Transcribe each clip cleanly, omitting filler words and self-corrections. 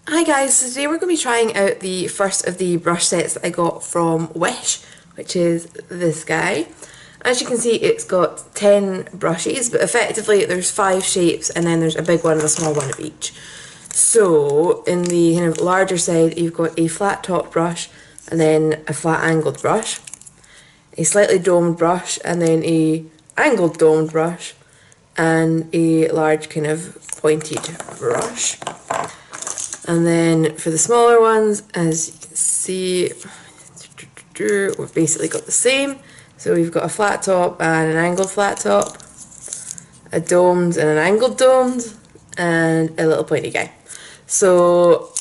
Hi guys, so today we're going to be trying out the first of the brush sets that I got from Wish, which is this guy. As you can see, it's got 10 brushes, but effectively there's 5 shapes and then there's a big one and a small one of each. So in the kind of larger side, you've got a flat top brush and then a flat angled brush, a slightly domed brush and then a angled domed brush, and a large kind of pointed brush. And then for the smaller ones, as you can see, we've basically got the same. So we've got a flat top and an angled flat top, a domed and an angled domed, and a little pointy guy. So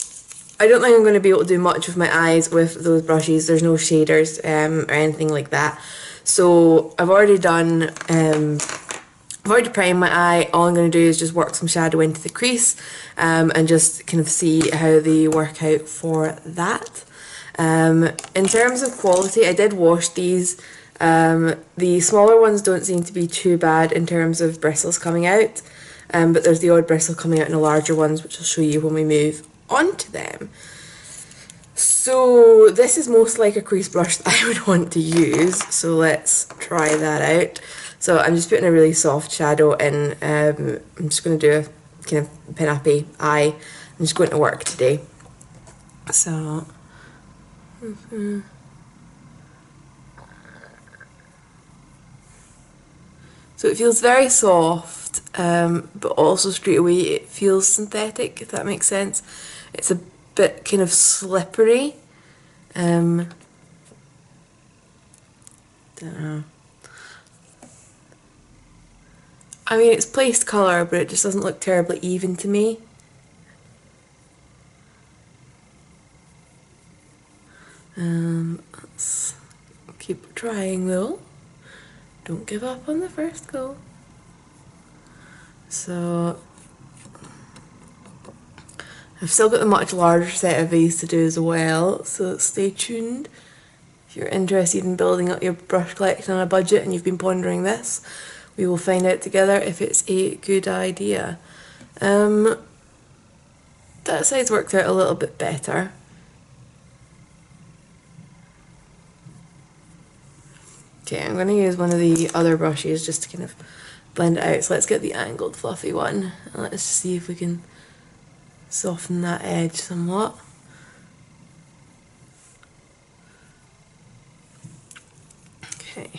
I don't think I'm going to be able to do much with my eyes with those brushes. There's no shaders or anything like that. So I've already done I've already primed my eye. All I'm going to do is just work some shadow into the crease and just kind of see how they work out for that. In terms of quality, I did wash these. The smaller ones don't seem to be too bad in terms of bristles coming out, but there's the odd bristle coming out in the larger ones, which I'll show you when we move on to them. So this is most like a crease brush that I would want to use, so let's try that out. So I'm just putting a really soft shadow in. I'm just going to do a kind of pin-uppy eye. I'm just going to work today. So so it feels very soft, but also straight away it feels synthetic, if that makes sense. It's a bit kind of slippery. Don't know. I mean, it's placed colour, but it just doesn't look terribly even to me. Let's keep trying though. Don't give up on the first go. So I've still got a much larger set of these to do as well, so stay tuned. If you're interested in building up your brush collection on a budget and you've been pondering this, we will find out together if it's a good idea. That side's worked out a little bit better. Okay, I'm going to use one of the other brushes just to kind of blend it out. So let's get the angled fluffy one and let's just see if we can soften that edge somewhat. Okay.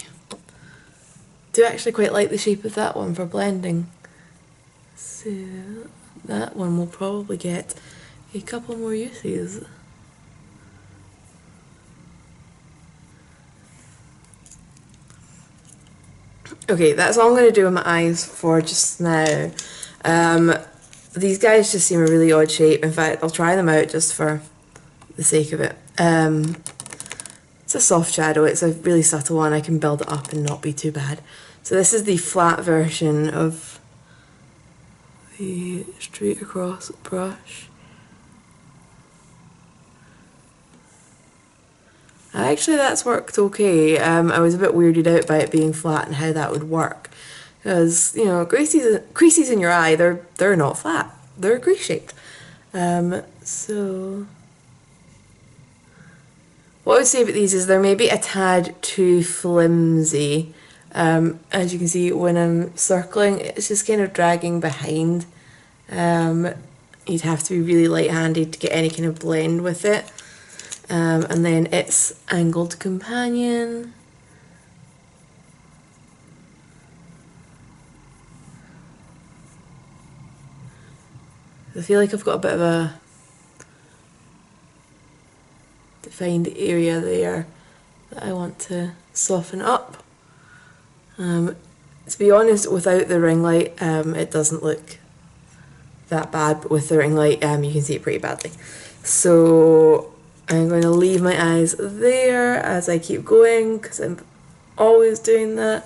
Do actually quite like the shape of that one for blending. So that one will probably get a couple more uses. Okay, that's all I'm going to do with my eyes for just now. These guys just seem a really odd shape. In fact, I'll try them out just for the sake of it. It's a soft shadow, it's a really subtle one. I can build it up and not be too bad. So this is the flat version of the straight across brush. Actually, that's worked okay. I was a bit weirded out by it being flat and how that would work. Because, you know, creases in your eye, they're not flat. They're crease shaped. So what I would say about these is they're maybe a tad too flimsy. As you can see, when I'm circling, it's just kind of dragging behind. You'd have to be really light-handed to get any kind of blend with it. And then its angled companion. I feel like I've got a bit of a defined area there that I want to soften up. To be honest, without the ring light, it doesn't look that bad, but with the ring light, you can see it pretty badly. So I'm going to leave my eyes there as I keep going, because I'm always doing that.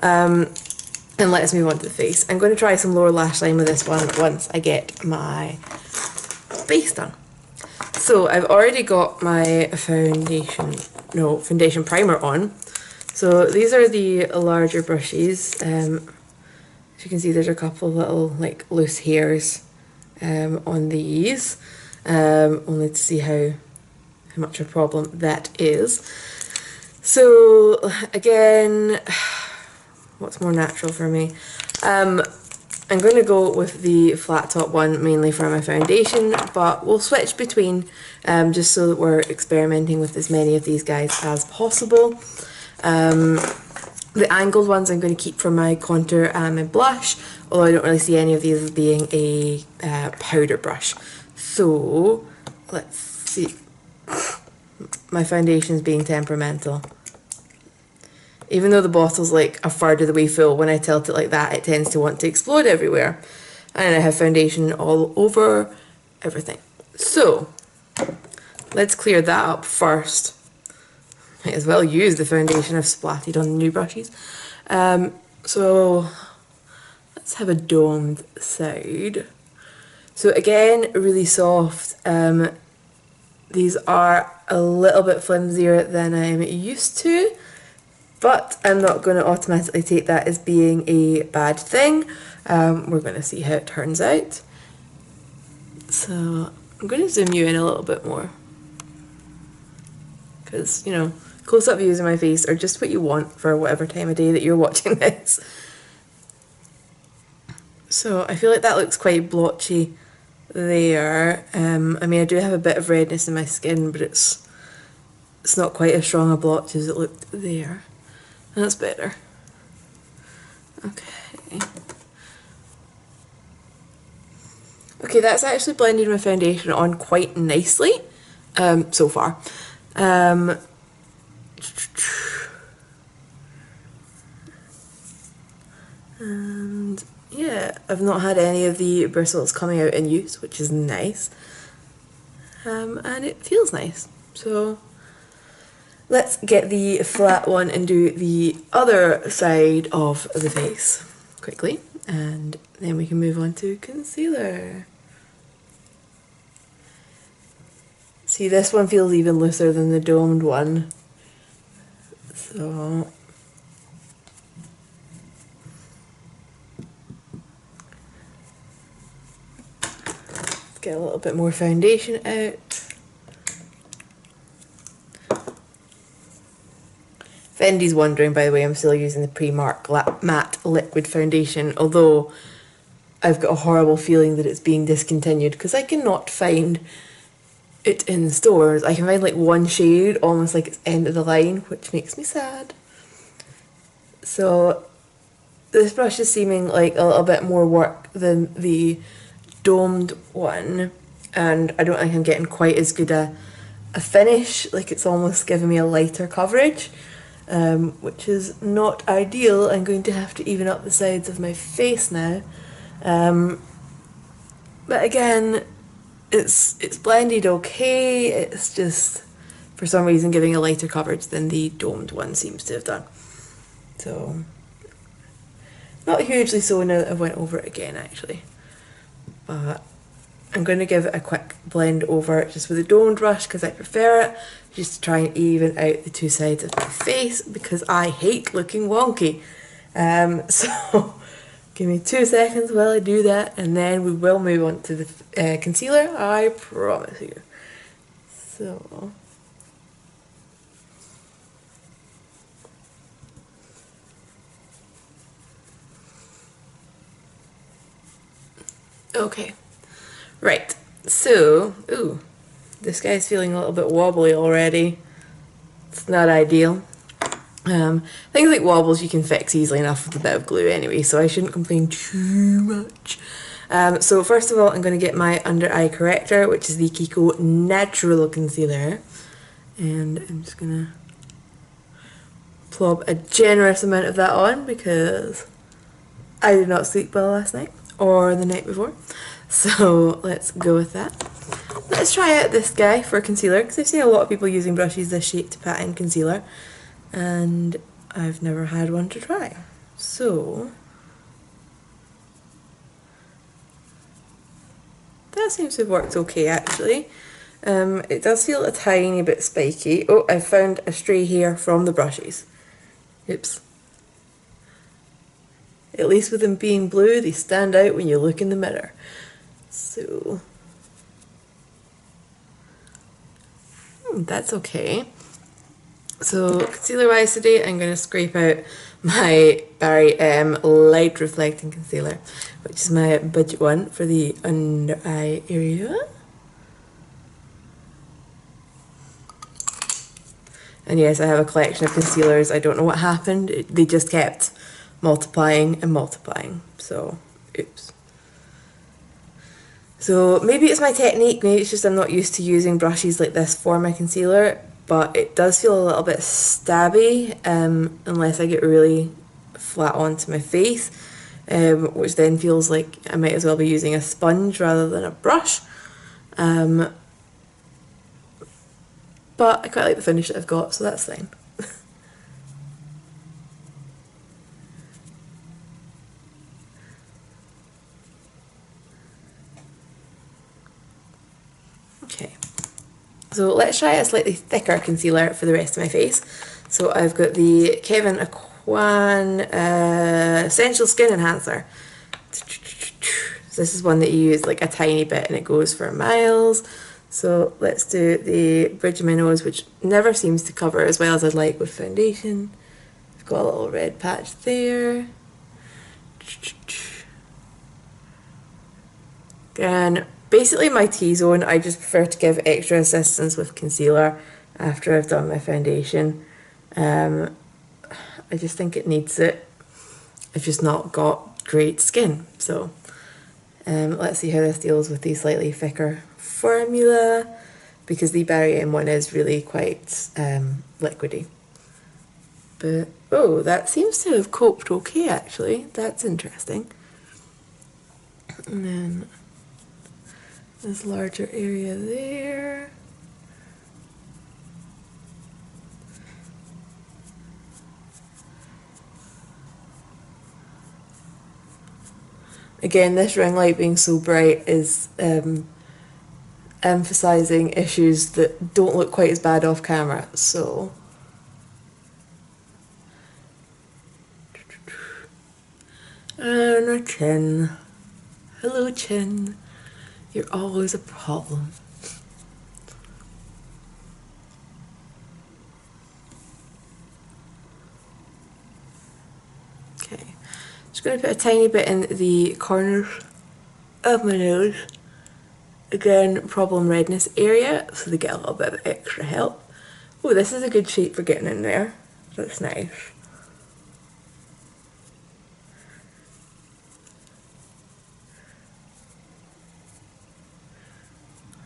And let's move on to the face. I'm going to try some lower lash line with this one once I get my base done. So I've already got my foundation primer on. So these are the larger brushes. As you can see, there's a couple of little like loose hairs on these. only to see how much of a problem that is. So again, what's more natural for me? I'm going to go with the flat top one mainly for my foundation, but we'll switch between just so that we're experimenting with as many of these guys as possible. The angled ones I'm going to keep for my contour and my blush, although I don't really see any of these as being a powder brush. So let's see. My foundation's being temperamental. Even though the bottle's like a third of the way full, when I tilt it like that, it tends to want to explode everywhere. And I have foundation all over everything. So, let's clear that up first. Might as well use the foundation I've splatted on the new brushes. So, let's have a domed side. So again, really soft. These are a little bit flimsier than I'm used to. But I'm not going to automatically take that as being a bad thing. We're going to see how it turns out. So I'm going to zoom you in a little bit more. Because, you know, close-up views of my face are just what you want for whatever time of day that you're watching this. So I feel like that looks quite blotchy there. I mean, I do have a bit of redness in my skin, but it's not quite as strong a blotch as it looked there. That's better. Okay. Okay, that's actually blended my foundation on quite nicely, so far. And yeah, I've not had any of the bristles coming out in use, which is nice. And it feels nice, so let's get the flat one and do the other side of the face quickly, and then we can move on to concealer. See, this one feels even looser than the domed one. So let's get a little bit more foundation out. Fendi's wondering, by the way, I'm still using the Primark Matte Liquid Foundation, although I've got a horrible feeling that it's being discontinued because I cannot find it in stores. I can find like one shade, almost like it's end of the line, which makes me sad. So this brush is seeming like a little bit more work than the domed one, and I don't think I'm getting quite as good a finish. Like, it's almost giving me a lighter coverage. Which is not ideal. I'm going to have to even up the sides of my face now. But again, it's blended okay. It's just, for some reason, giving a lighter coverage than the domed one seems to have done. So, not hugely so now that I've went over it again, actually. But I'm going to give it a quick blend over just with a domed brush because I prefer it, just to try and even out the two sides of my face because I hate looking wonky. So give me 2 seconds while I do that, and then we will move on to the concealer, I promise you. So okay. Right, so, ooh, this guy's feeling a little bit wobbly already. It's not ideal. Things like wobbles you can fix easily enough with a bit of glue anyway, so I shouldn't complain too much. So first of all, I'm going to get my under eye corrector, which is the Kiko Natural Concealer. And I'm just going to plop a generous amount of that on because I did not sleep well last night or the night before. So let's go with that. Let's try out this guy for concealer because I've seen a lot of people using brushes this shape to pat in concealer and I've never had one to try. So that seems to have worked okay actually. It does feel a tiny bit spiky. Oh, I found a stray hair from the brushes. Oops. At least with them being blue, they stand out when you look in the mirror. So That's okay. So concealer wise today, I'm going to scrape out my Barry M Light Reflecting Concealer, which is my budget one for the under eye area. And yes, I have a collection of concealers. I don't know what happened. They just kept multiplying and multiplying. So, oops. So maybe it's my technique, maybe it's just I'm not used to using brushes like this for my concealer, but it does feel a little bit stabby unless I get really flat onto my face, which then feels like I might as well be using a sponge rather than a brush. But I quite like the finish that I've got, so that's fine. Okay, so let's try a slightly thicker concealer for the rest of my face. So I've got the Kevyn Aucoin Essential Skin Enhancer. So this is one that you use like a tiny bit and it goes for miles. So let's do the bridge of my nose, which never seems to cover as well as I'd like with foundation. I've got a little red patch there. And basically my T-zone, I just prefer to give extra assistance with concealer after I've done my foundation. I just think it needs it. I've just not got great skin. So let's see how this deals with the slightly thicker formula, because the Barry M one is really quite liquidy. But oh, that seems to have coped okay actually. That's interesting. And then this larger area there. Again, this ring light being so bright is emphasising issues that don't look quite as bad off camera, so. And a chin. Hello chin. You're always a problem. Okay, just going to put a tiny bit in the corners of my nose. Again, problem redness area, so they get a little bit of extra help. Oh, this is a good shape for getting in there. That's nice.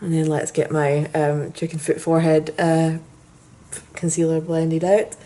And then let's get my chicken foot forehead concealer blended out.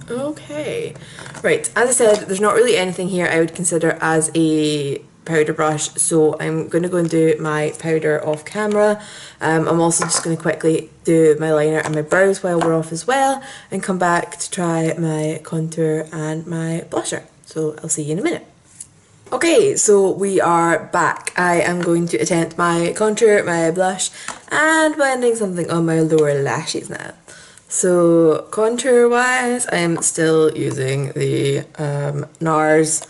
Okay, right, as I said, there's not really anything here I would consider as a powder brush, so I'm going to go and do my powder off camera. I'm also just going to quickly do my liner and my brows while we're off as well, and come back to try my contour and my blusher. So I'll see you in a minute. Okay, so we are back. I am going to attempt my contour, my blush, and blending something on my lower lashes now. So contour wise, I'm still using the NARS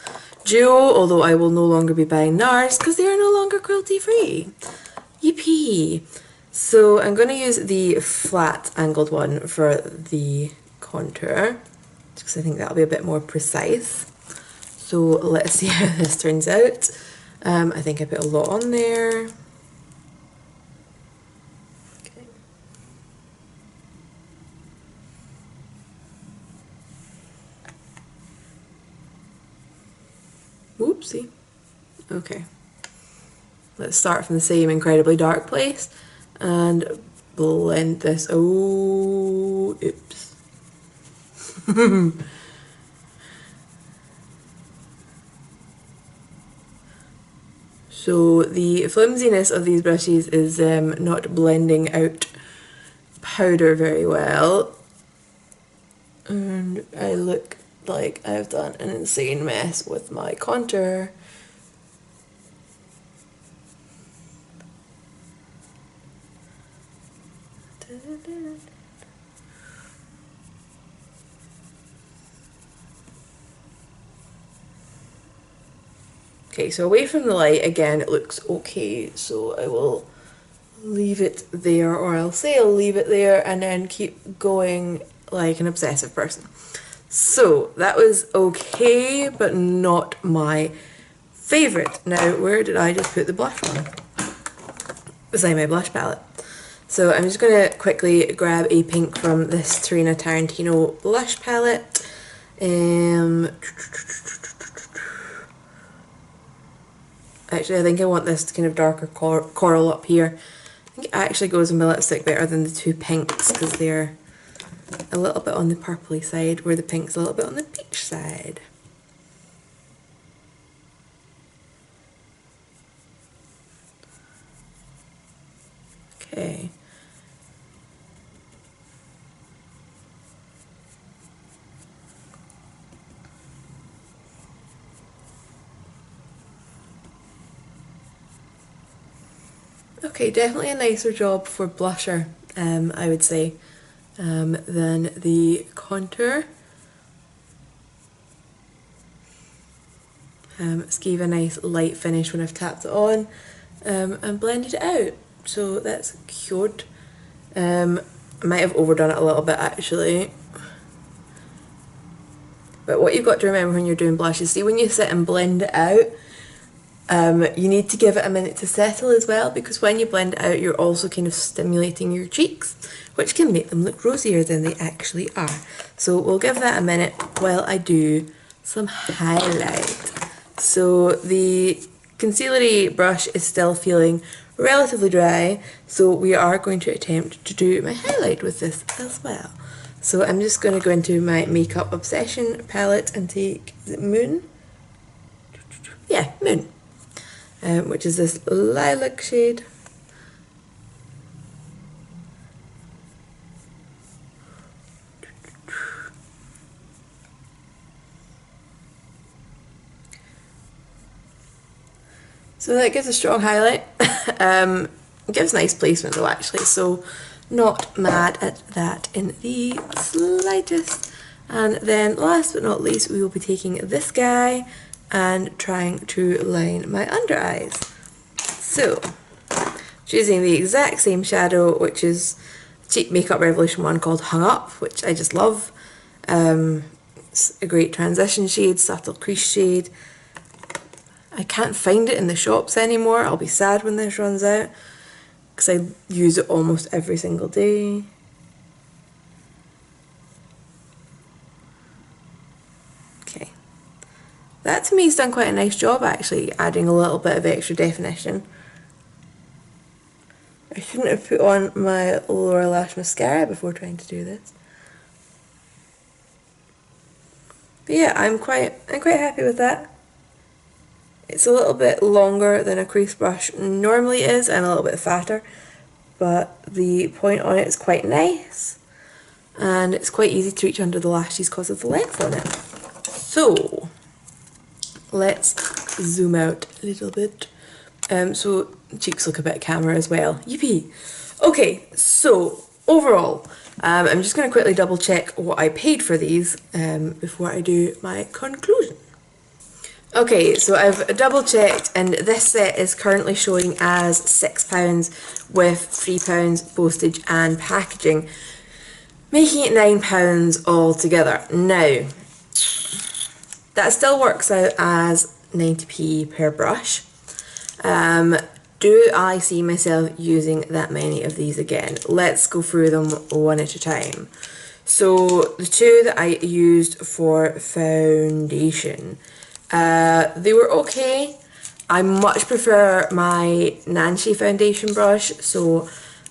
Duo, although I will no longer be buying NARS because they are no longer cruelty free. Yippee! So I'm going to use the flat angled one for the contour, because I think that'll be a bit more precise. So let's see how this turns out. I think I put a lot on there. Whoopsie. Okay. Let's start from the same incredibly dark place and blend this. Oh, oops. So the flimsiness of these brushes is not blending out powder very well. And I look like I've done an insane mess with my contour. Okay, so away from the light again, it looks okay, so I will leave it there, or I'll say I'll leave it there and then keep going like an obsessive person. So that was okay, but not my favourite. Now, where did I just put the blush on? Beside my blush palette. So I'm just going to quickly grab a pink from this Tarina Tarantino blush palette. Actually, I think I want this kind of darker coral up here. I think it actually goes with my lipstick better than the two pinks because they're a little bit on the purpley side, where the pink's a little bit on the peach side. Okay. Okay, definitely a nicer job for blusher, I would say, than the contour. It's gave a nice light finish when I've tapped it on and blended it out, so that's cute. I might have overdone it a little bit actually. But what you've got to remember when you're doing blushes, see when you sit and blend it out, you need to give it a minute to settle as well, because when you blend it out you're also kind of stimulating your cheeks, which can make them look rosier than they actually are. So we'll give that a minute while I do some highlight. So the concealery brush is still feeling relatively dry, so we are going to attempt to do my highlight with this as well. So I'm just going to go into my Makeup Obsession palette and take, is it Moon? Yeah, Moon. Which is this lilac shade. So that gives a strong highlight. It gives nice placement though actually, so not mad at that in the slightest. And then last but not least, we will be taking this guy and trying to line my under eyes. So, choosing the exact same shadow, which is cheap Makeup Revolution one called Hung Up, which I just love. It's a great transition shade, subtle crease shade. I can't find it in the shops anymore. I'll be sad when this runs out, because I use it almost every single day. Okay. That to me has done quite a nice job actually, adding a little bit of extra definition. I shouldn't have put on my lower lash mascara before trying to do this. But yeah, I'm quite happy with that. It's a little bit longer than a crease brush normally is and a little bit fatter, but the point on it is quite nice and it's quite easy to reach under the lashes because of the length on it. So let's zoom out a little bit. So cheeks look a bit camera as well. Yippee! Okay, so overall, I'm just going to quickly double check what I paid for these before I do my conclusion. Okay, so I've double checked and this set is currently showing as £6 with £3 postage and packaging, making it £9 altogether. Now, that still works out as 90p per brush. Do I see myself using that many of these again? Let's go through them one at a time. So the two that I used for foundation, they were okay. I much prefer my Nancy foundation brush, so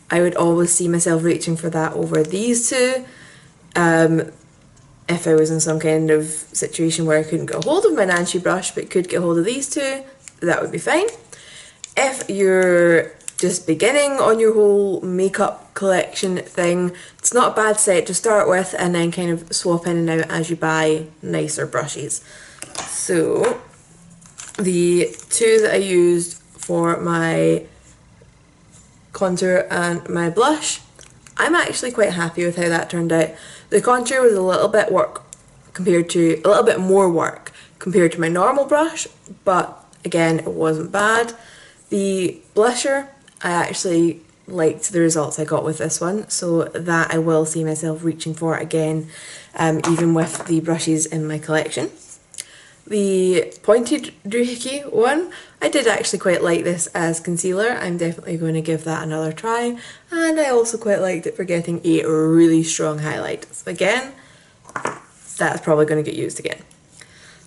I would always see myself reaching for that over these two. If I was in some kind of situation where I couldn't get a hold of my Nancy brush but could get hold of these two, that would be fine. If you're just beginning on your whole makeup collection thing, it's not a bad set to start with, and then kind of swap in and out as you buy nicer brushes. So the two that I used for my contour and my blush, I'm actually quite happy with how that turned out. The contour was a little bit more work compared to my normal brush, but again, it wasn't bad. The blusher, I actually liked the results I got with this one, so that I will see myself reaching for again, even with the brushes in my collection. The pointed doohickey one, I did actually quite like this as concealer. I'm definitely going to give that another try, and I also quite liked it for getting a really strong highlight. So again, that's probably going to get used again.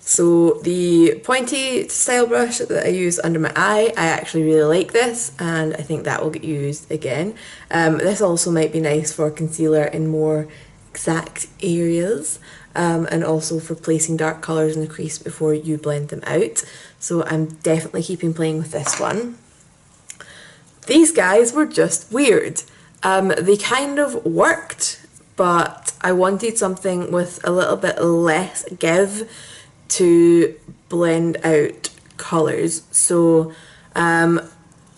So the pointy style brush that I use under my eye, I actually really like this, and I think that will get used again. This also might be nice for concealer in more exact areas, and also for placing dark colours in the crease before you blend them out. So I'm definitely keeping playing with this one. These guys were just weird. They kind of worked, but I wanted something with a little bit less give to blend out colours. So I'm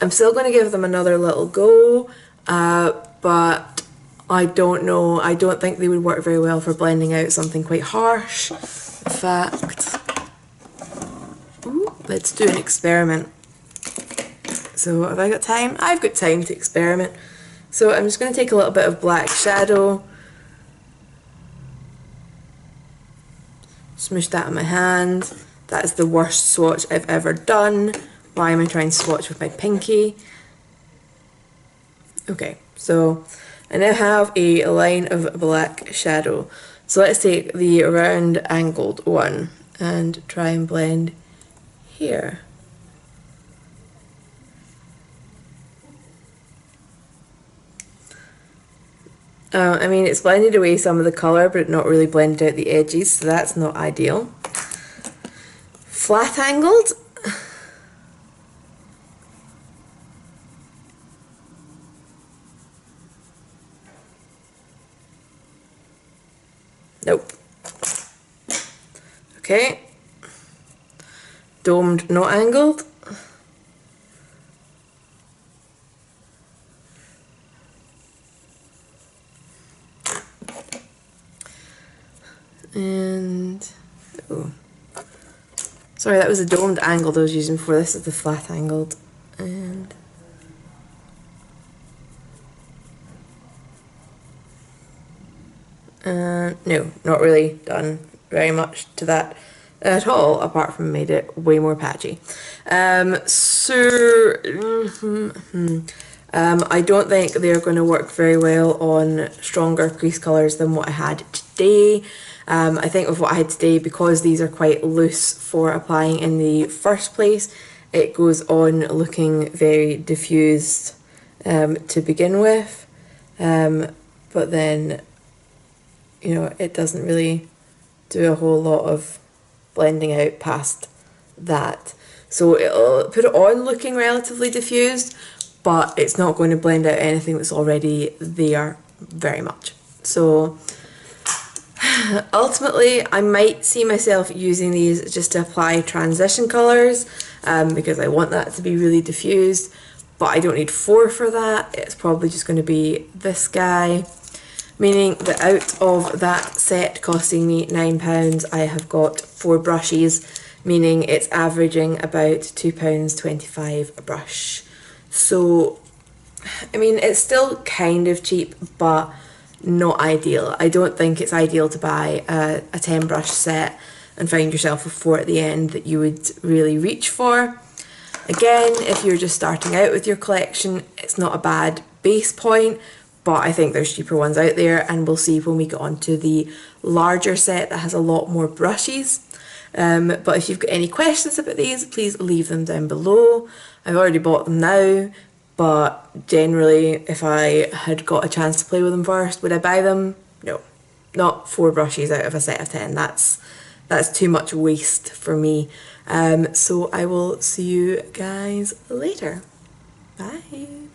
still going to give them another little go, but I don't know, I don't think they would work very well for blending out something quite harsh. In fact, let's do an experiment. So have I got time? I've got time to experiment. So I'm just going to take a little bit of black shadow, smoosh that on my hand. That is the worst swatch I've ever done. Why am I trying to swatch with my pinky? Okay, so I now have a line of black shadow. So let's take the round angled one and try and blend here. I mean, it's blended away some of the colour, but not really blended out the edges, so that's not ideal. Flat angled. Nope. Okay. Domed, not angled. And, oh, sorry, that was the domed angled I was using before. This is the flat angled. And no, not really done very much to that at all, apart from made it way more patchy. I don't think they're going to work very well on stronger crease colours than what I had today. I think with what I had today, because these are quite loose for applying in the first place, it goes on looking very diffused to begin with, but then, you know, it doesn't really do a whole lot of blending out past that. So it'll put it on looking relatively diffused, but it's not going to blend out anything that's already there very much. So ultimately, I might see myself using these just to apply transition colours, because I want that to be really diffused, but I don't need 4 for that. It's probably just going to be this guy, meaning that out of that set costing me £9, I have got 4 brushes, meaning it's averaging about £2.25 a brush. So, I mean, it's still kind of cheap, but not ideal. I don't think it's ideal to buy a 10 brush set and find yourself with 4 at the end that you would really reach for. Again, if you're just starting out with your collection, it's not a bad base point, but I think there's cheaper ones out there, and we'll see when we get on to the larger set that has a lot more brushes. But if you've got any questions about these, please leave them down below. I've already bought them now, but generally, if I had got a chance to play with them first, would I buy them? No. Not 4 brushes out of a set of 10. That's too much waste for me. So I will see you guys later. Bye.